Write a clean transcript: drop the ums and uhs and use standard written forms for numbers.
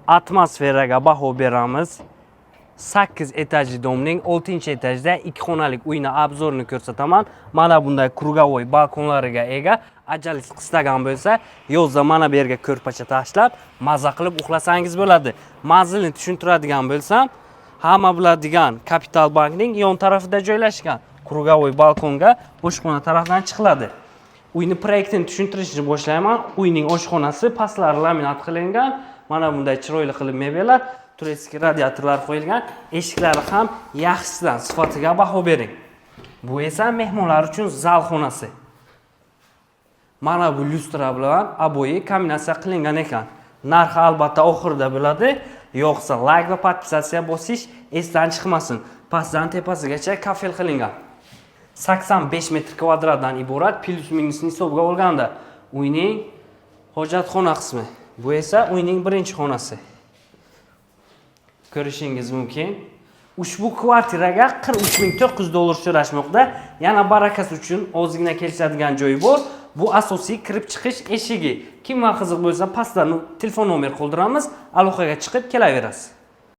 atmosferaga baho beramiz. 8 etajli domning 6-etajda 2 xonalik uyni obzorini ko'rsataman. Mana bunday krugovoy balkonlariga ega. Ajalingiz qistagan bo'lsa, yozda mana bu yerga ko'rpacha tashlab, maza qilib uxlasangiz bo'ladi. Manzilni tushuntiradigan bo'lsam, hamma biladigan Kapital bankning yon tarafida joylashgan krugovoy balkonga oshxona tarafdan chiqiladi. Uyni proyektini tushuntirishni boshlayman. Uyning oshxonasi pastlari laminat qilingan. Mana bunday chiroyli qilib mebellar, turetskiy radiatorlar qo'yilgan. Eshiklari ham yaxshisidan sifatiga baho bering. Bu esa mehmonlar uchun zal xonasi. Mana bu lyustra bilan oboyi kombinatsiya qilingan ekan. Narxi albatta oxirida bo'ladi. Yo'qsa like va podpisatsiya bosish esdan chiqmasin. Pastdan tepasigacha kafel qilingan. 85 metr kvadratdan iborat plus minusni hisobga olganda uyning hojatxona qismi. Bu esa uyning birinchi xonasi. Ko'rishingiz mumkin. Ushbu kvartiraga $43,400 so'rashmoqda. Yana barakasi uchun ozgina kelishadigan joyi bor. Bu asosiy kirib chiqish eshigi. Kimga qiziq bo'lsa, pastdan telefon nomer qoldiramiz, aloqaga chiqib kelaverasiz.